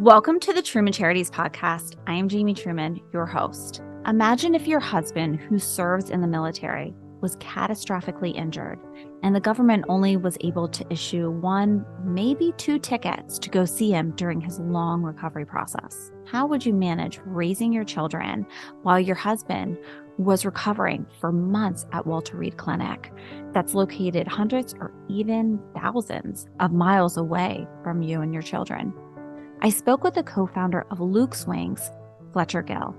Welcome to the Truman Charities podcast. I am Jamie Truman, your host. Imagine if your husband, who serves in the military, was catastrophically injured, and the government only was able to issue one, maybe two tickets to go see him during his long recovery process. How would you manage raising your children while your husband was recovering for months at Walter Reed Clinic that's located hundreds or even thousands of miles away from you and your children? I spoke with the co-founder of Luke's Wings, Fletcher Gill.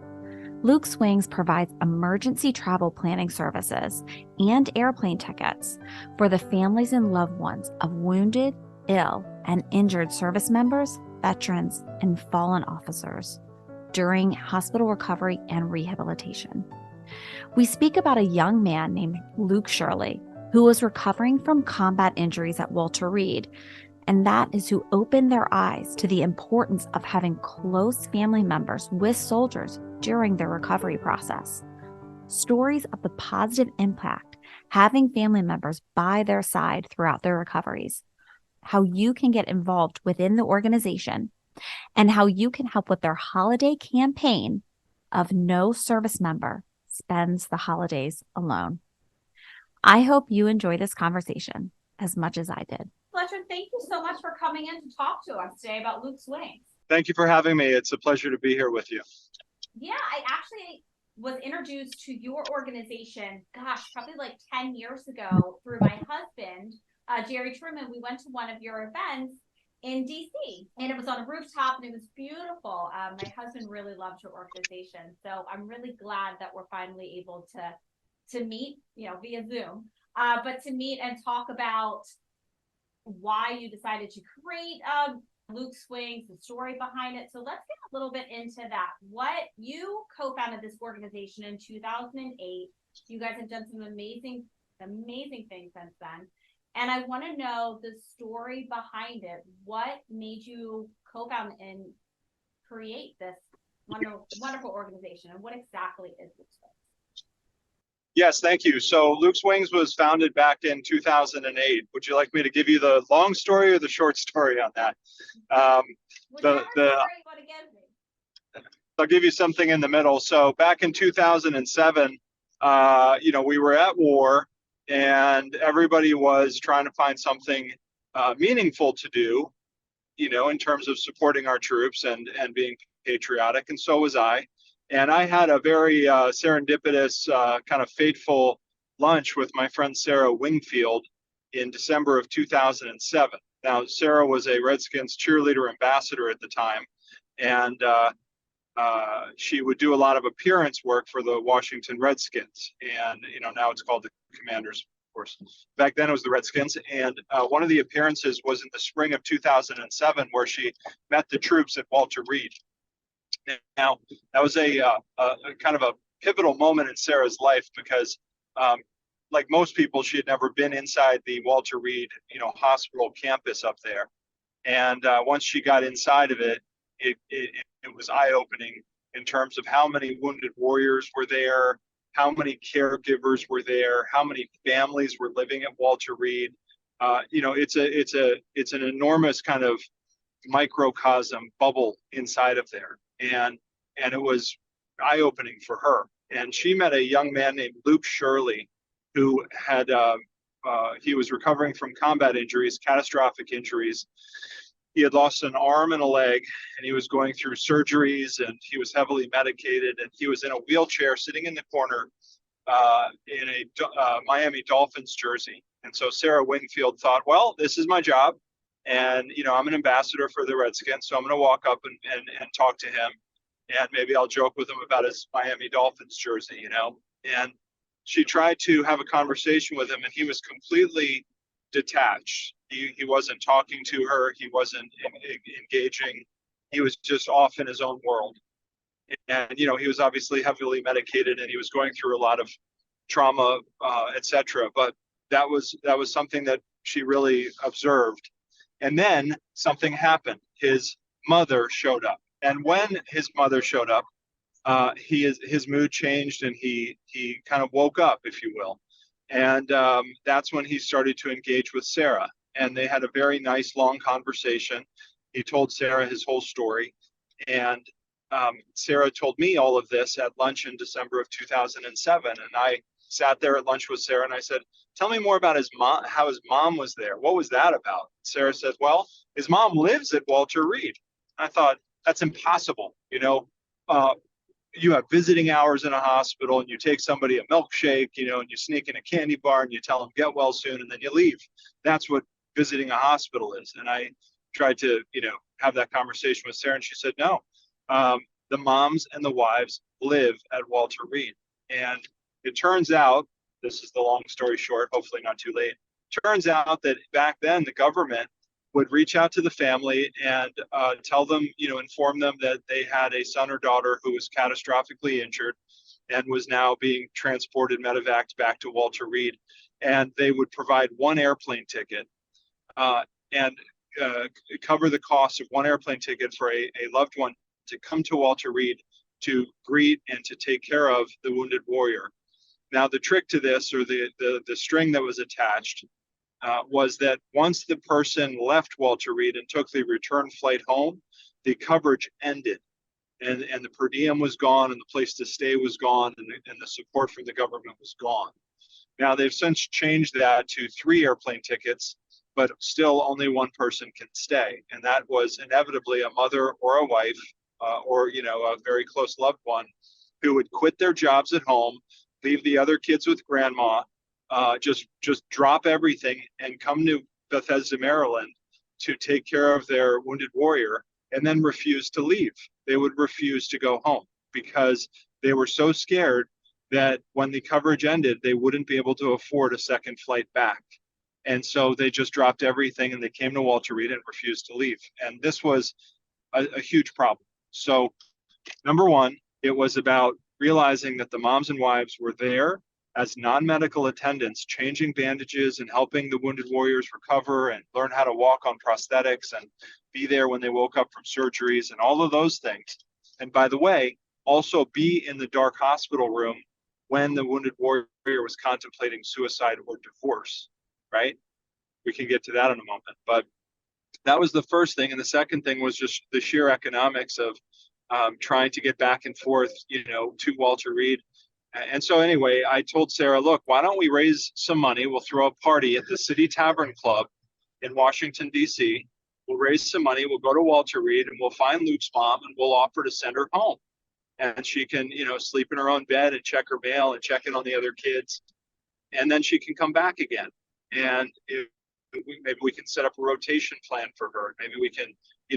Luke's Wings provides emergency travel planning services and airplane tickets for the families and loved ones of wounded, ill, and injured service members, veterans, and fallen officers during hospital recovery and rehabilitation. We speak about a young man named Luke Shirley, who was recovering from combat injuries at Walter Reed, and that is who opened their eyes to the importance of having close family members with soldiers during their recovery process. Stories of the positive impact having family members by their side throughout their recoveries, how you can get involved within the organization, and how you can help with their holiday campaign of No Service Member Spends the Holidays Alone. I hope you enjoy this conversation as much as I did. Fletcher, thank you so much for coming in to talk to us today about Luke's Wings. Thank you for having me. It's a pleasure to be here with you. Yeah, I actually was introduced to your organization, probably like 10 years ago through my husband, Jamie Truman. We went to one of your events in DC, and it was on a rooftop, and it was beautiful. My husband really loved your organization, so I'm really glad that we're finally able to meet, via Zoom, but to meet and talk about why you decided to create Luke's Wings, the story behind it. So let's get a little bit into that. You co-founded this organization in 2008. You guys have done some amazing things since then. And I want to know the story behind it. What made you co-found and create this wonderful organization? And what exactly is Luke's Wings? Yes, thank you. So Luke's Wings was founded back in 2008. Would you like me to give you the long story or the short story on that? Story you want to give me. I'll give you something in the middle. So back in 2007, we were at war, and everybody was trying to find something meaningful to do, in terms of supporting our troops and being patriotic, and so was I. And I had a very serendipitous, kind of fateful lunch with my friend Sarah Wingfield in December of 2007. Now, Sarah was a Redskins cheerleader ambassador at the time, and she would do a lot of appearance work for the Washington Redskins. And, now it's called the Commanders, of course. Back then it was the Redskins. And one of the appearances was in the spring of 2007, where she met the troops at Walter Reed. Now, that was a kind of a pivotal moment in Sarah's life because, like most people, she had never been inside the Walter Reed, hospital campus up there. And once she got inside of it, it was eye-opening in terms of how many wounded warriors were there, how many caregivers were there, how many families were living at Walter Reed. It's an enormous kind of microcosm bubble inside of there. And it was eye-opening for her. And she met a young man named Luke Shirley, who had he was recovering from combat injuries, catastrophic injuries. He had lost an arm and a leg, and he was going through surgeries, and he was heavily medicated, and he was in a wheelchair sitting in the corner in a Miami Dolphins jersey. And so Sarah Wingfield thought, well, this is my job. And, I'm an ambassador for the Redskins, so I'm going to walk up and talk to him. And maybe I'll joke with him about his Miami Dolphins jersey, And she tried to have a conversation with him, and he was completely detached. He wasn't talking to her. He wasn't engaging. He was just off in his own world. And, he was obviously heavily medicated, and he was going through a lot of trauma, et cetera. But that was something that she really observed. And then something happened. His mother showed up. And when his mother showed up, his mood changed, and he kind of woke up, if you will. And that's when he started to engage with Sarah. And they had a very nice, long conversation. He told Sarah his whole story. And Sarah told me all of this at lunch in December of 2007. And I sat there at lunch with Sarah and I said, tell me more about his mom, how his mom was there. What was that about? Sarah said, well, his mom lives at Walter Reed. I thought, that's impossible. You have visiting hours in a hospital and you take somebody a milkshake, and you sneak in a candy bar and you tell them get well soon and then you leave. That's what visiting a hospital is. And I tried to, have that conversation with Sarah and she said, no, the moms and the wives live at Walter Reed. And it turns out, this is the long story short, hopefully not too late. Turns out that back then the government would reach out to the family and tell them, inform them that they had a son or daughter who was catastrophically injured and was now being transported medevaced back to Walter Reed. And they would provide one airplane ticket and cover the cost of one airplane ticket for a loved one to come to Walter Reed to greet and to take care of the wounded warrior. Now, the trick to this, or the string that was attached, was that once the person left Walter Reed and took the return flight home, the coverage ended. And the per diem was gone, and the place to stay was gone, and the support from the government was gone. Now, they've since changed that to 3 airplane tickets, but still only one person can stay. And that was inevitably a mother or a wife or, a very close loved one who would quit their jobs at home, leave the other kids with grandma, just drop everything and come to Bethesda, Maryland to take care of their wounded warrior and then refuse to leave. They would refuse to go home because they were so scared that when the coverage ended, they wouldn't be able to afford a second flight back. And so they just dropped everything and they came to Walter Reed and refused to leave. And this was a huge problem. So number one, it was about realizing that the moms and wives were there as non-medical attendants, changing bandages and helping the wounded warriors recover and learn how to walk on prosthetics and be there when they woke up from surgeries and all of those things. And by the way, also be in the dark hospital room when the wounded warrior was contemplating suicide or divorce, right? We can get to that in a moment. But that was the first thing. And the second thing was just the sheer economics of trying to get back and forth, to Walter Reed. And so anyway, I told Sarah, look, why don't we raise some money? We'll throw a party at the City Tavern Club in Washington, D.C. We'll raise some money. We'll go to Walter Reed and we'll find Luke's mom and we'll offer to send her home. And she can, sleep in her own bed and check her mail and check in on the other kids. And then she can come back again. And maybe we can set up a rotation plan for her. Maybe we can,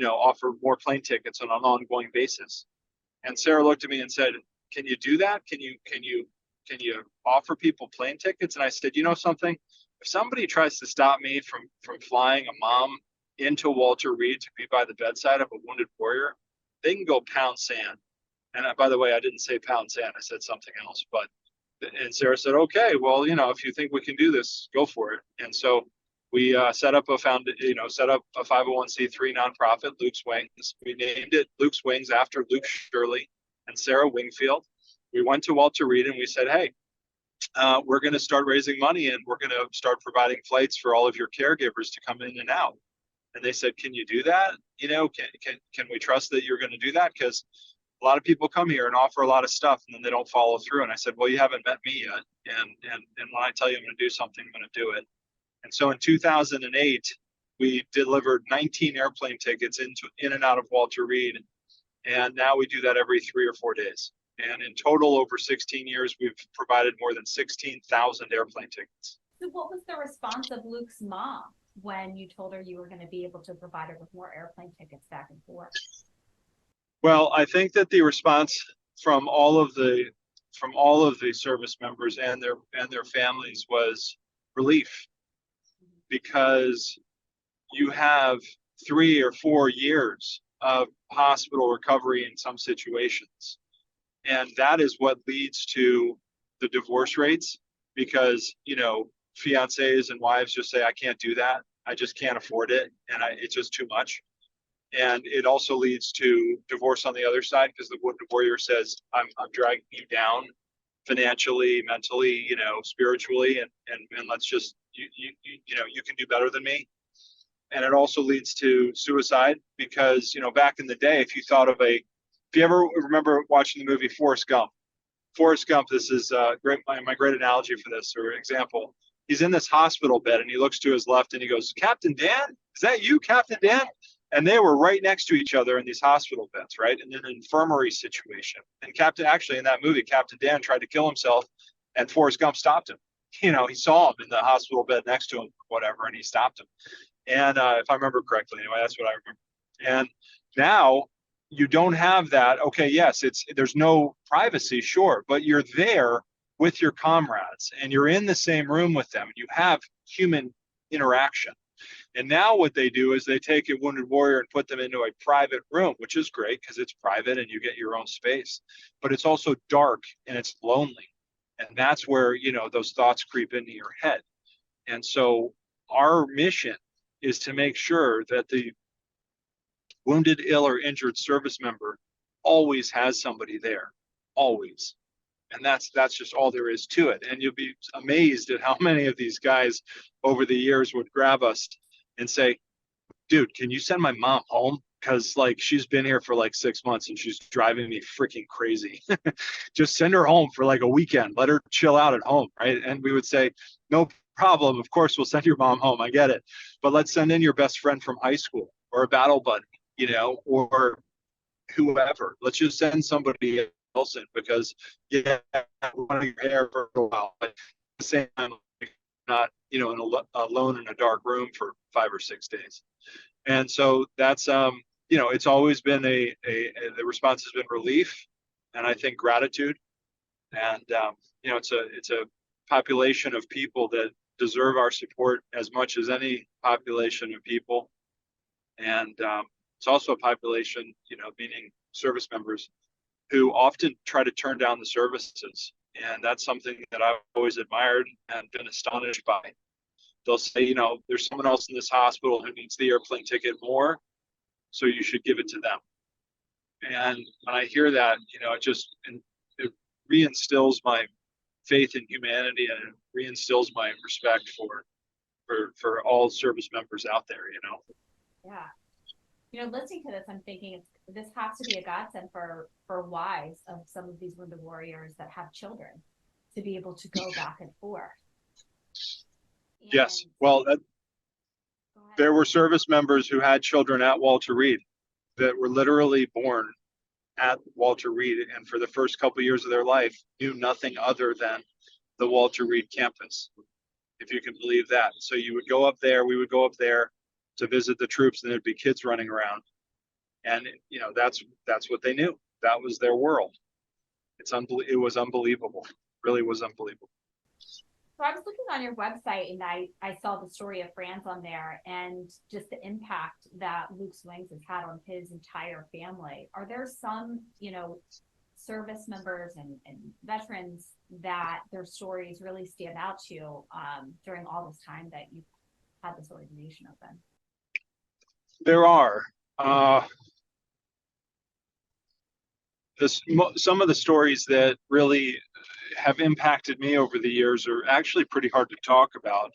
offer more plane tickets on an ongoing basis. And Sarah looked at me and said, can you do that? Can you offer people plane tickets? And I said, something, if somebody tries to stop me from flying a mom into Walter Reed to be by the bedside of a wounded warrior, they can go pound sand. And by the way, I didn't say pound sand, I said something else. And Sarah said, okay, well, if you think we can do this, go for it. And so we set up a 501c3 nonprofit, Luke's Wings. We named it Luke's Wings after Luke Shirley and Sarah Wingfield. We went to Walter Reed and we said, hey, we're going to start raising money and we're going to start providing flights for all of your caregivers to come in and out. And they said, can you do that? Can we trust that you're going to do that? Because a lot of people come here and offer a lot of stuff and then they don't follow through. And I said, well, you haven't met me yet. And when I tell you I'm going to do something, I'm going to do it. And so in 2008, we delivered 19 airplane tickets in and out of Walter Reed. And now we do that every 3 or 4 days. And in total, over 16 years, we've provided more than 16,000 airplane tickets. So what was the response of Luke's mom when you told her you were going to be able to provide her with more airplane tickets back and forth? Well, I think that the response from all of the service members and their families was relief, because you have 3 or 4 years of hospital recovery in some situations. And that is what leads to the divorce rates, because, fiancés and wives just say, I can't do that. I just can't afford it. And it's just too much. And it also leads to divorce on the other side, because the wounded warrior says, I'm dragging you down financially, mentally, spiritually, and let's just, you can do better than me. And it also leads to suicide because, back in the day, if you ever remember watching the movie Forrest Gump, this is my great analogy for this or example. He's in this hospital bed and he looks to his left and he goes, Captain Dan, is that you, Captain Dan? And they were right next to each other in these hospital beds, right? In an infirmary situation. And in that movie, Captain Dan tried to kill himself and Forrest Gump stopped him. He saw him in the hospital bed next to him, whatever, and he stopped him. And if I remember correctly, anyway, that's what I remember. And now you don't have that. Okay, yes, there's no privacy, sure, but you're there with your comrades and you're in the same room with them. You have human interaction. And now what they do is they take a wounded warrior and put them into a private room, which is great because it's private and you get your own space. But it's also dark and it's lonely. And that's where, those thoughts creep into your head. And so our mission is to make sure that the wounded, ill, or injured service member always has somebody there, always. And that's just all there is to it. And you'll be amazed at how many of these guys over the years would grab us and say, dude, can you send my mom home? Because she's been here for 6 months and she's driving me freaking crazy. Just send her home for a weekend. Let her chill out at home, right? And we would say, no problem. Of course, we'll send your mom home. I get it. But let's send in your best friend from high school or a battle buddy, or whoever. Let's just send somebody else in because, yeah, one of your hair for a while. But at the same time, not, alone in a dark room for 5 or 6 days. And so that's, it's always been the response has been relief and I think gratitude. And, it's a population of people that deserve our support as much as any population of people. And it's also a population, meaning service members who often try to turn down the services. And that's something that I've always admired and been astonished by. They'll say, there's someone else in this hospital who needs the airplane ticket more, so you should give it to them. And when I hear that, it reinstills my faith in humanity and it reinstills my respect for all service members out there, Yeah. Listening to this, I'm thinking this has to be a godsend for wives of some of these wounded warriors that have children to be able to go back and forth. Yes. Well, there were service members who had children at Walter Reed that were literally born at Walter Reed and for the first couple of years of their life knew nothing other than the Walter Reed campus, if you can believe that. So we would go up there to visit the troops and there'd be kids running around. And, that's what they knew. That was their world. It was unbelievable. Really was unbelievable. So I was looking on your website and I saw the story of Franz on there and just the impact that Luke's Wings has had on his entire family. Are there some, service members and veterans that their stories really stand out to you during all this time that you've had this organization open? There are. Some of the stories that really have impacted me over the years are actually pretty hard to talk about,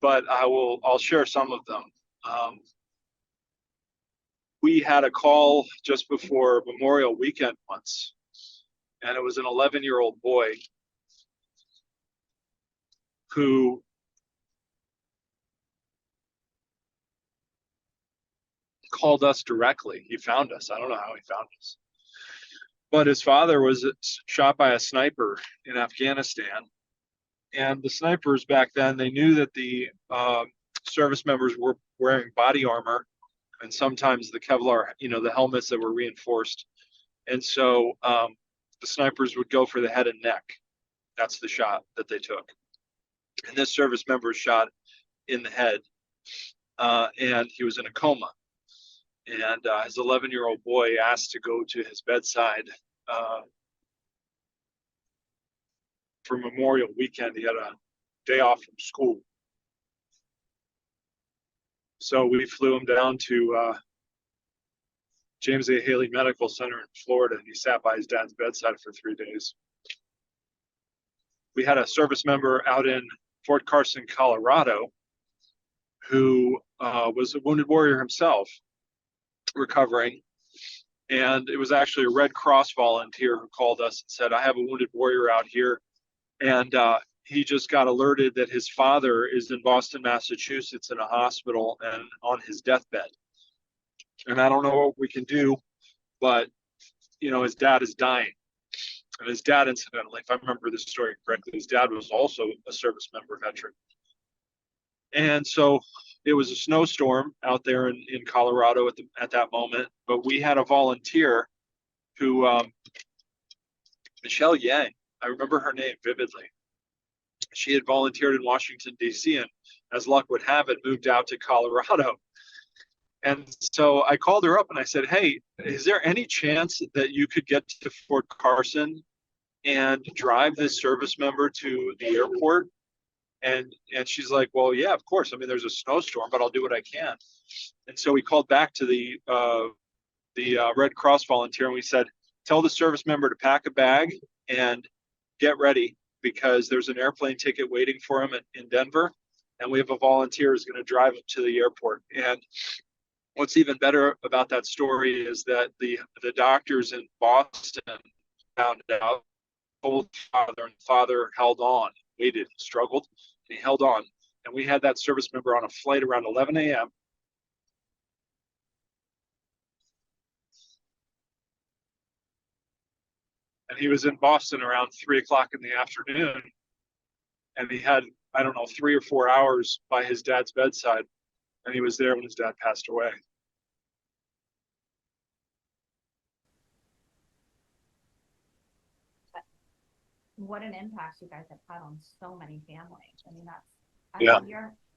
but I'll share some of them. We had a call just before Memorial Weekend once, and it was an 11-year-old boy who called us directly. He found us. I don't know how he found us. But his father was shot by a sniper in Afghanistan. And the snipers back then, they knew that the service members were wearing body armor and sometimes the Kevlar, the helmets that were reinforced. And so the snipers would go for the head and neck. That's the shot that they took. And this service member was shot in the head and he was in a coma. And his 11-year-old boy asked to go to his bedside for Memorial Weekend. He had a day off from school. So we flew him down to James A. Haley Medical Center in Florida, and he sat by his dad's bedside for 3 days. We had a service member out in Fort Carson, Colorado, who was a wounded warrior himself, recovering. And it was actually a Red Cross volunteer who called us and said, I have a wounded warrior out here. And he just got alerted that his father is in Boston, Massachusetts in a hospital and on his deathbed. And I don't know what we can do, but, his dad is dying. And his dad, incidentally, if I remember the story correctly, his dad was also a service member veteran. And so it was a snowstorm out there in Colorado at that moment. But we had a volunteer who, Michelle Yang, I remember her name vividly. She had volunteered in Washington, D.C., and as luck would have it, moved out to Colorado. And so I called her up and I said, hey, is there any chance that you could get to Fort Carson and drive this service member to the airport? And she's like, well, yeah, of course. I mean, there's a snowstorm, but I'll do what I can. And so we called back to the Red Cross volunteer and we said, tell the service member to pack a bag and get ready because there's an airplane ticket waiting for him in Denver. And we have a volunteer who's going to drive him to the airport. And what's even better about that story is that the doctors in Boston found out, told father, and father held on, waited, struggled, and he held on. And we had that service member on a flight around 11 a.m. And he was in Boston around 3 o'clock in the afternoon. And he had, I don't know, 3 or 4 hours by his dad's bedside. And he was there when his dad passed away. What an impact you guys have had on so many families. I mean, Yeah.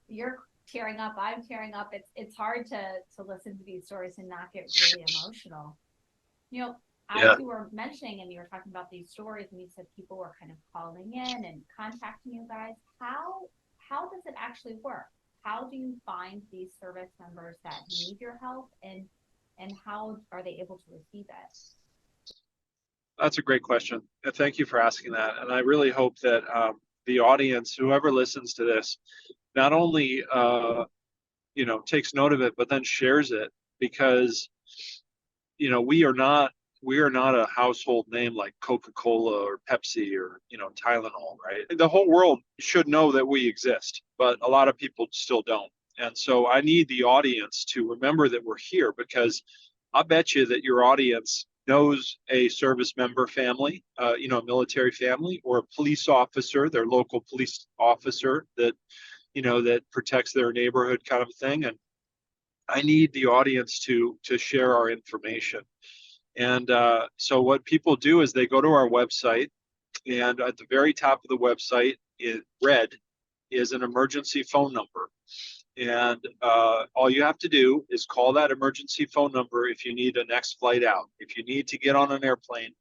You're tearing up. I'm tearing up. It's hard to listen to these stories and not get really emotional. As you were mentioning and you were talking about these stories and you said people were kind of calling in and contacting you guys, how does it actually work? How do you find these service members that need your help and how are they able to receive it? That's a great question. And thank you for asking that. And I really hope that the audience, whoever listens to this, not only takes note of it, but then shares it because we are not a household name like Coca-Cola or Pepsi or Tylenol, right? The whole world should know that we exist, but a lot of people still don't. And so I need the audience to remember that we're here because I bet you that your audience knows a service member family, a military family, or a police officer, their local police officer that that protects their neighborhood, kind of thing. And I need the audience to share our information. And so what people do is they go to our website, and at the very top of the website, in red, is an emergency phone number. And all you have to do is call that emergency phone number if you need a next flight out. If you need to get on an airplane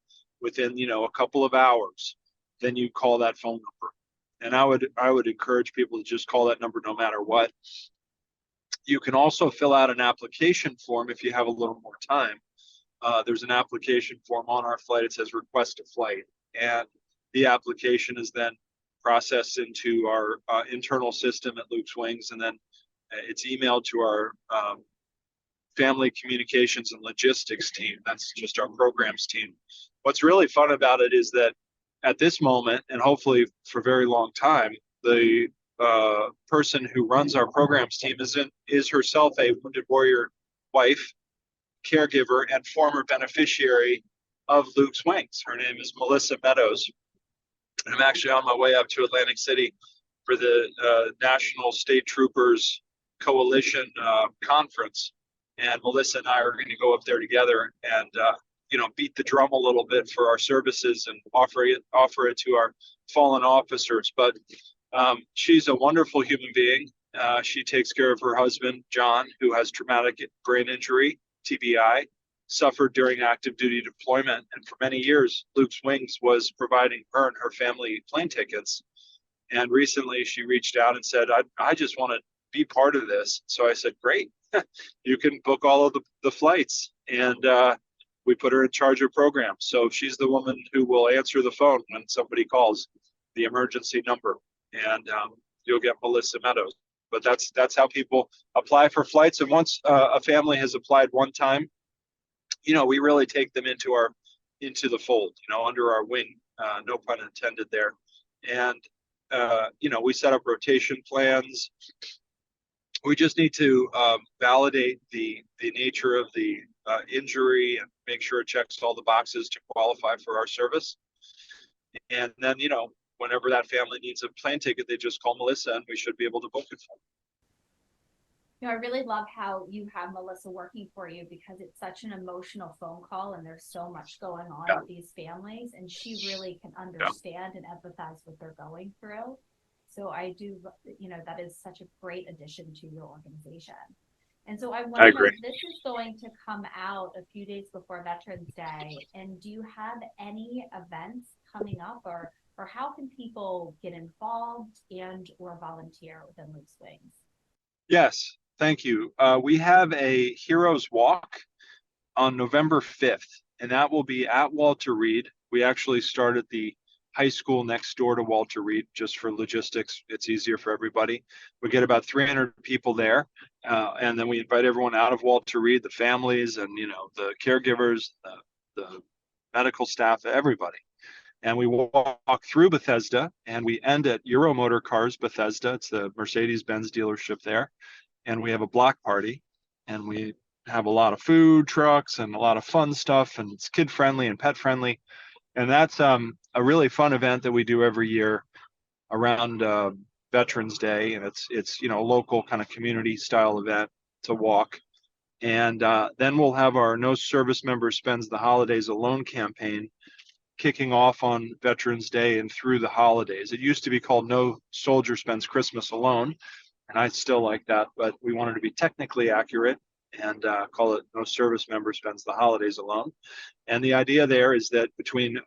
within, a couple of hours, then you call that phone number. And I would encourage people to just call that number no matter what. You can also fill out an application form if you have a little more time. There's an application form on our flight. It says request a flight. And the application is then processed into our internal system at Luke's Wings, and then it's emailed to our family communications and logistics team. That's just our programs team. What's really fun about it is that at this moment, and hopefully for a very long time, the person who runs our programs team is herself a wounded warrior wife, caregiver, and former beneficiary of Luke's Wings. Her name is Melissa Meadows. I'm actually on my way up to Atlantic City for the National State Troopers Coalition conference, and Melissa and I are going to go up there together and beat the drum a little bit for our services and offer it to our fallen officers. But she's a wonderful human being. She takes care of her husband, John, who has traumatic brain injury, TBI, suffered during active duty deployment. And for many years, Luke's Wings was providing her and her family plane tickets. And recently she reached out and said, I just want to be part of this. So I said, great, you can book all of the flights. And we put her in charge of programs. So she's the woman who will answer the phone when somebody calls the emergency number. And you'll get Melissa Meadows. But that's how people apply for flights. And once a family has applied one time, we really take them into the fold, under our wing. No pun intended there. And we set up rotation plans. We just need to validate the nature of the injury and make sure it checks all the boxes to qualify for our service. And then, whenever that family needs a plane ticket, they just call Melissa and we should be able to book it for them. I really love how you have Melissa working for you, because it's such an emotional phone call and there's so much going on with these families, and she really can understand and empathize what they're going through. So I do, that is such a great addition to your organization. And so I wonder, this is going to come out a few days before Veterans Day. And do you have any events coming up, or how can people get involved and or volunteer within Luke's Wings? Yes, thank you. We have a Heroes Walk on November 5th, and that will be at Walter Reed. We actually start at the high school next door to Walter Reed, just for logistics. It's easier for everybody. We get about 300 people there, and then we invite everyone out of Walter Reed, the families and the caregivers, the medical staff, everybody. And we walk through Bethesda, and we end at Euro Motor Cars Bethesda. It's the Mercedes-Benz dealership there, and we have a block party, and we have a lot of food trucks and a lot of fun stuff, and it's kid friendly and pet friendly. And that's a really fun event that we do every year around Veterans Day, and it's a local kind of community style event to walk. And then we'll have our No Service Member Spends the Holidays Alone campaign kicking off on Veterans Day and through the holidays. It used to be called No Soldier Spends Christmas Alone, and I still like that, but we wanted to be technically accurate and call it No Service Member Spends the Holidays Alone. And the idea there is that between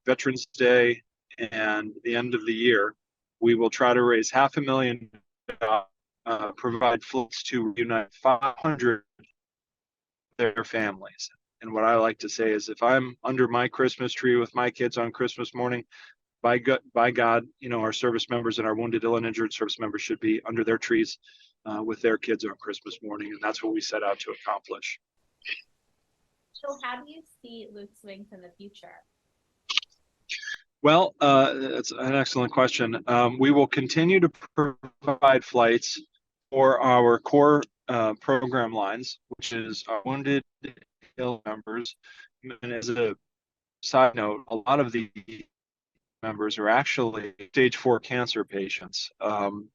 Veterans Day and the end of the year, we will try to raise $500,000, provide flights to reunite 500 of their families. And what I like to say is, if I'm under my Christmas tree with my kids on Christmas morning, by God, our service members and our wounded, ill, and injured service members should be under their trees with their kids on Christmas morning. And that's what we set out to accomplish. So how do you see Luke's Wings in the future? Well, that's an excellent question. We will continue to provide flights for our core program lines, which is our wounded, ill members. And as a side note, a lot of the members are actually stage 4 cancer patients,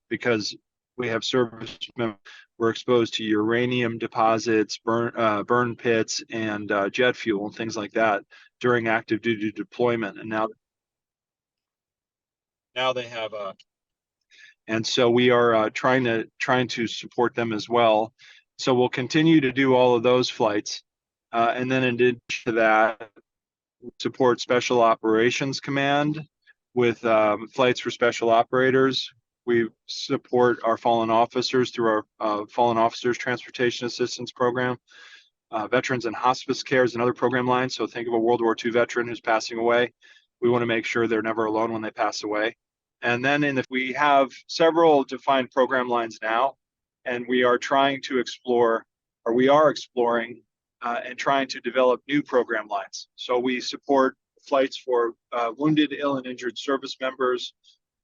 because we have service members. We're exposed to uranium deposits, burn pits, and jet fuel and things like that during active duty deployment. And now they have and so we are trying to support them as well. So we'll continue to do all of those flights, and then in addition to that, support Special Operations Command with flights for special operators. We support our fallen officers through our Fallen Officers Transportation Assistance Program. Veterans and Hospice Care is another program line. So think of a World War II veteran who's passing away. We want to make sure they're never alone when they pass away. And then we have several defined program lines now, and we are trying to explore, or we are exploring and trying to develop new program lines. So we support flights for wounded, ill, and injured service members,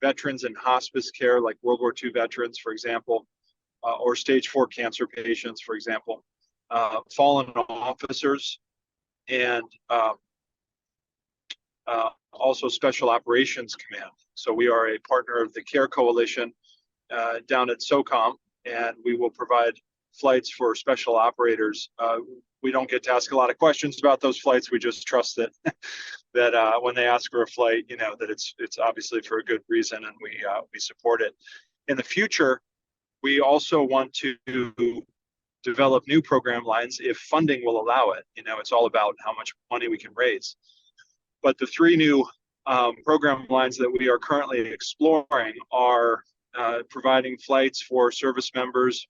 veterans in hospice care, like World War II veterans, for example, or stage 4 cancer patients, for example, fallen officers, and also Special Operations Command. So we are a partner of the CARE Coalition down at SOCOM, and we will provide flights for special operators. We don't get to ask a lot of questions about those flights. We just trust that when they ask for a flight, that it's obviously for a good reason, and we support it. In the future, we also want to develop new program lines if funding will allow it. It's all about how much money we can raise. But the 3 new program lines that we are currently exploring are providing flights for service members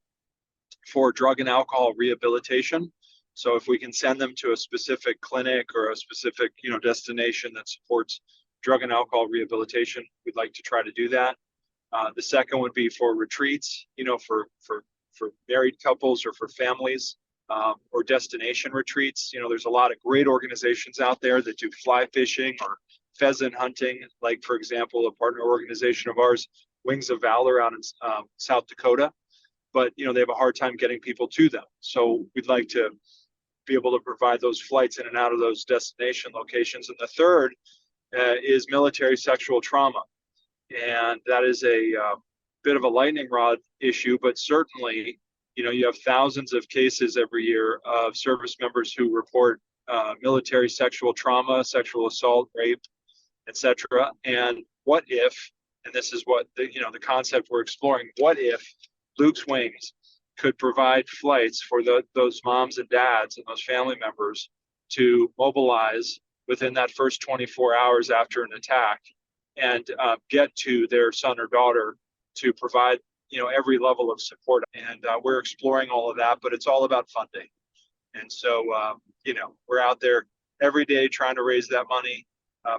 for drug and alcohol rehabilitation. So if we can send them to a specific clinic or a specific destination that supports drug and alcohol rehabilitation, we'd like to try to do that. The second would be for retreats, for married couples or for families, or destination retreats. There's a lot of great organizations out there that do fly fishing or pheasant hunting. Like, for example, a partner organization of ours, Wings of Valor, out in South Dakota. But they have a hard time getting people to them. So we'd like to be able to provide those flights in and out of those destination locations. And the third is military sexual trauma. And that is a bit of a lightning rod issue, but certainly, you have thousands of cases every year of service members who report military sexual trauma, sexual assault, rape, etc. And what if, and this is what the concept we're exploring, what if Luke's Wings could provide flights for those moms and dads and those family members to mobilize within that first 24 hours after an attack and get to their son or daughter to provide every level of support. And we're exploring all of that, but it's all about funding. And so we're out there every day trying to raise that money.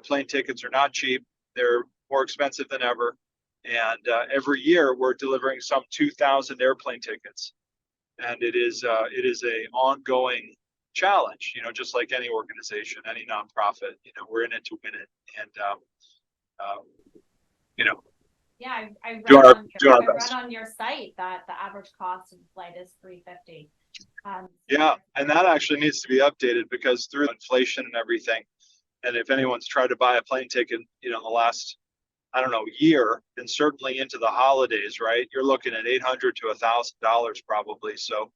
Plane tickets are not cheap. They're more expensive than ever. And every year we're delivering some 2,000 airplane tickets. And it is a ongoing challenge, just like any organization, any nonprofit. We're in it to win it. And yeah, I do read our on your site that the average cost of the flight is $350. Yeah, and that actually needs to be updated because through inflation and everything, and if anyone's tried to buy a plane ticket, in the last, I don't know, year, and certainly into the holidays, right? You're looking at $800 to $1,000 probably. So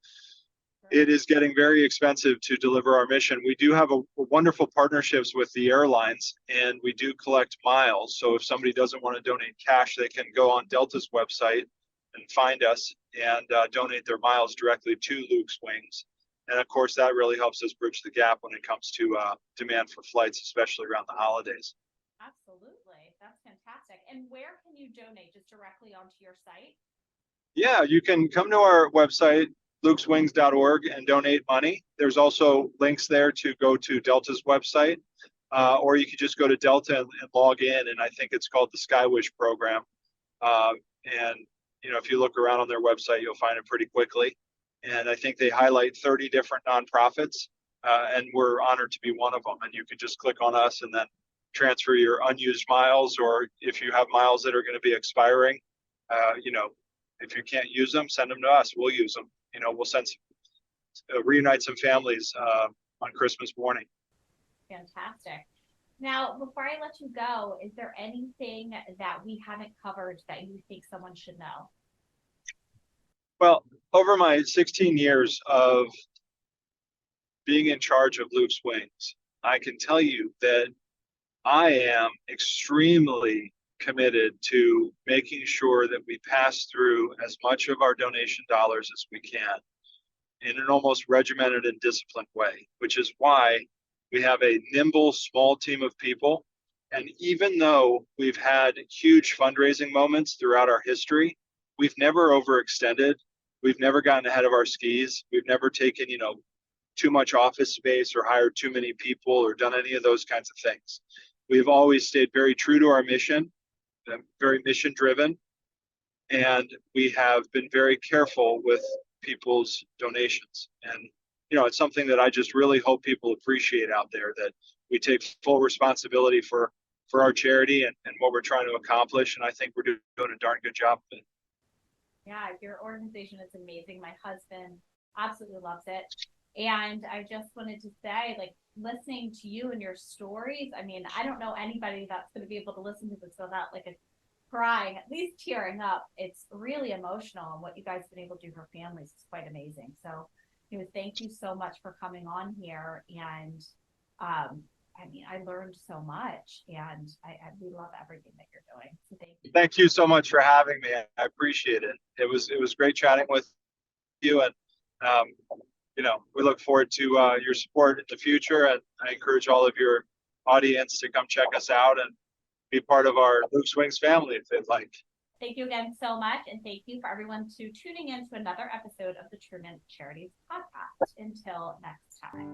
it is getting very expensive to deliver our mission. We do have a wonderful partnerships with the airlines, and we do collect miles. So if somebody doesn't want to donate cash, they can go on Delta's website and find us and donate their miles directly to Luke's Wings. And of course, that really helps us bridge the gap when it comes to demand for flights, especially around the holidays. Absolutely. That's fantastic. And where can you donate? Just directly onto your site? Yeah, you can come to our website, lukeswings.org, and donate money. There's also links there to go to Delta's website, or you could just go to Delta and log in, and I think it's called the Skywish program. And if you look around on their website, you'll find it pretty quickly. And I think they highlight 30 different nonprofits, and we're honored to be one of them. And you could just click on us and then transfer your unused miles, or if you have miles that are going to be expiring, if you can't use them, send them to us. We'll use them. We'll reunite some families on Christmas morning. Fantastic. Now, before I let you go, is there anything that we haven't covered that you think someone should know? Well, over my 16 years of being in charge of Luke's Wings, I can tell you that I am extremely committed to making sure that we pass through as much of our donation dollars as we can in an almost regimented and disciplined way, which is why we have a nimble, small team of people. And even though we've had huge fundraising moments throughout our history, we've never overextended. We've never gotten ahead of our skis. We've never taken, too much office space or hired too many people or done any of those kinds of things. We've always stayed very true to our mission, very mission driven. And we have been very careful with people's donations. And, it's something that I just really hope people appreciate out there, that we take full responsibility for our charity and what we're trying to accomplish. And I think we're doing a darn good job of it. Yeah, your organization is amazing. My husband absolutely loves it. And I just wanted to say, listening to you and your stories, I mean, I don't know anybody that's going to be able to listen to this without crying, at least tearing up. It's really emotional, and what you guys have been able to do for families is quite amazing. So, thank you so much for coming on here. And I learned so much, and we love everything that you're doing. So thank you. Thank you so much for having me. I appreciate it. It was great chatting with you, and we look forward to your support in the future. And I encourage all of your audience to come check us out and be part of our Luke's Wings family if they'd like. Thank you again so much. And thank you for everyone to tuning in to another episode of the Truman Charities Podcast. Until next time.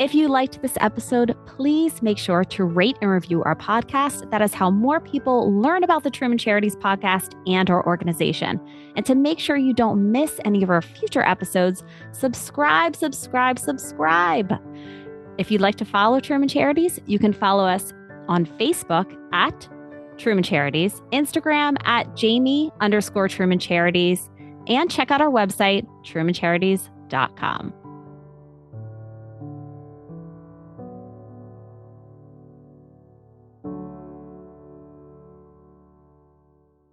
If you liked this episode, please make sure to rate and review our podcast. That is how more people learn about the Truman Charities podcast and our organization. And to make sure you don't miss any of our future episodes, subscribe. If you'd like to follow Truman Charities, you can follow us on Facebook at Truman Charities, Instagram at Jamie_Truman Charities, and check out our website, trumancharities.com.